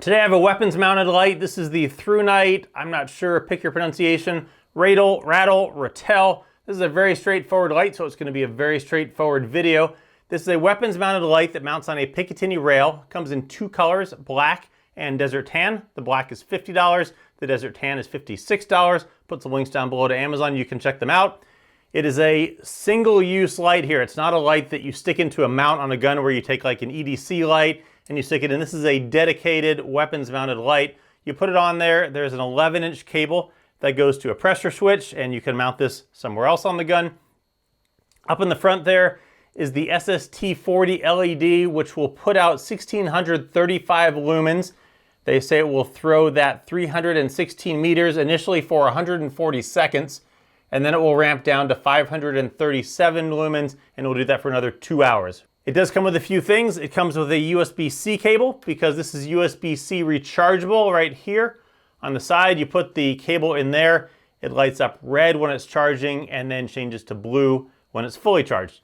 Today I have a weapons mounted light. This is the Thrunite, I'm not sure, pick your pronunciation, Ratel. This is a very straightforward light, so it's going to be a very straightforward video. This is a weapons mounted light that mounts on a Picatinny rail. Comes in two colors, black and desert tan. The black is $50, the desert tan is $56. Put some links down below to Amazon, you can check them out. It is a single-use light here. It's not a light that you stick into a mount on a gun where you take like an EDC light and you stick it in. This is a dedicated weapons mounted light. You put it on there, there's an 11-inch cable that goes to a pressure switch, and you can mount this somewhere else on the gun. Up in the front there is the SFT40 LED, which will put out 1635 lumens. They say it will throw that 316 meters initially for 140 seconds, and then it will ramp down to 537 lumens, and it will do that for another 2 hours. It does come with a few things. It comes with a USB-C cable, because this is USB-C rechargeable right here. On the side, you put the cable in there. It lights up red when it's charging and then changes to blue when it's fully charged.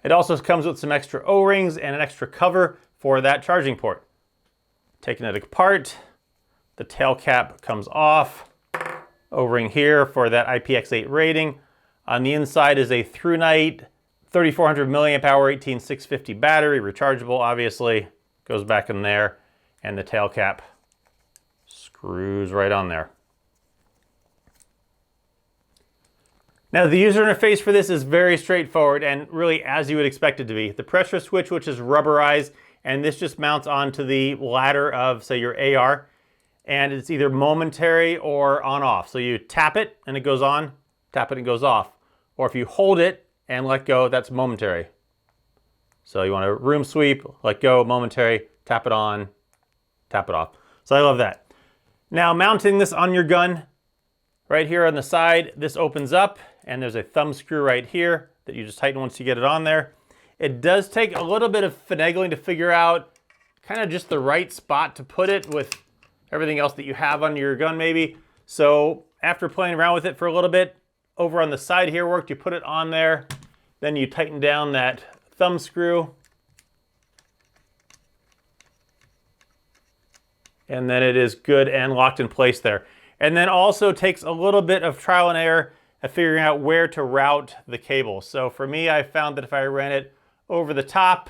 It also comes with some extra O-rings and an extra cover for that charging port. Taking it apart, the tail cap comes off. O-ring here for that IPX8 rating. On the inside is a Thrunite 3400 milliamp hour 18650 battery, rechargeable obviously, goes back in there, and the tail cap screws right on there. Now the user interface for this is very straightforward and really as you would expect it to be. The pressure switch, which is rubberized, and this just mounts onto the ladder of, say, your AR, and it's either momentary or on-off. So you tap it and it goes on, tap it and it goes off. Or if you hold it and let go, that's momentary. So you want to room sweep, let go, momentary, tap it on, tap it off. So I love that. Now mounting this on your gun, right here on the side, this opens up and there's a thumb screw right here that you just tighten once you get it on there. It does take a little bit of finagling to figure out kind of just the right spot to put it with everything else that you have on your gun maybe. So after playing around with it for a little bit, over on the side here worked, you put it on there, then you tighten down that thumb screw, and then it is good and locked in place there. And then also takes a little bit of trial and error of figuring out where to route the cable. So for me, I found that if I ran it over the top,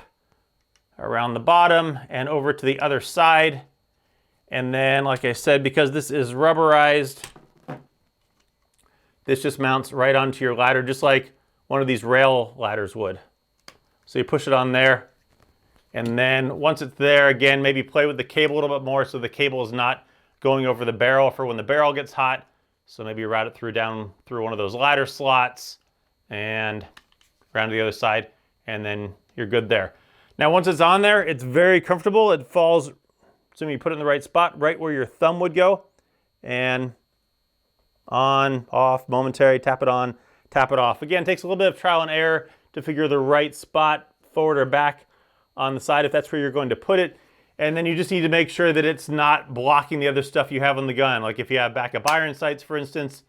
around the bottom, and over to the other side, and then, like I said, because this is rubberized, this just mounts right onto your ladder, just like one of these rail ladders would. So you push it on there, and then once it's there, again, maybe play with the cable a little bit more so the cable is not going over the barrel for when the barrel gets hot. So maybe you route it down through one of those ladder slots and around to the other side, and then you're good there. Now once it's on there, it's very comfortable. It falls, assuming you put it in the right spot, right where your thumb would go, and on, off, momentary, tap it on, tap it off. Again, it takes a little bit of trial and error to figure the right spot, forward or back on the side, if that's where you're going to put it. And then you just need to make sure that it's not blocking the other stuff you have on the gun. Like if you have backup iron sights, for instance,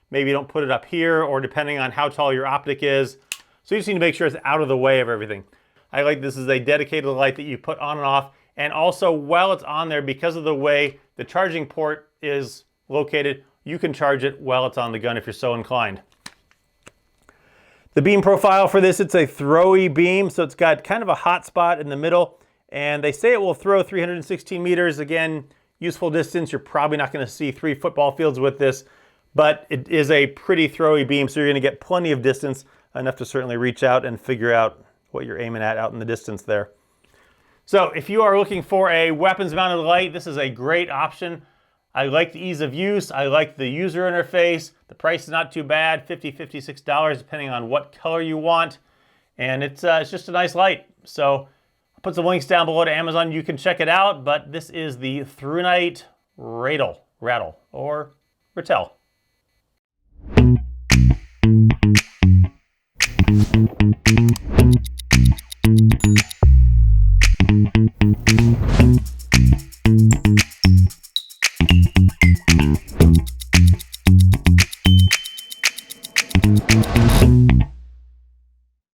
maybe you don't put it up here, or depending on how tall your optic is. So you just need to make sure it's out of the way of everything. I like this is a dedicated light that you put on and off. And also while it's on there, because of the way the charging port is located, you can charge it while it's on the gun if you're so inclined. The beam profile for this, it's a throwy beam, so it's got kind of a hot spot in the middle, and they say it will throw 316 meters. Again, useful distance. You're probably not going to see 3 football fields with this, but it is a pretty throwy beam, so you're going to get plenty of distance, enough to certainly reach out and figure out what you're aiming at out in the distance there. So if you are looking for a weapons mounted light, this is a great option. I like the ease of use. I like the user interface. The price is not too bad, $50, $56, depending on what color you want. And it's just a nice light. So I'll put some links down below to Amazon. You can check it out, but this is the Thrunite Ratel or Ratel.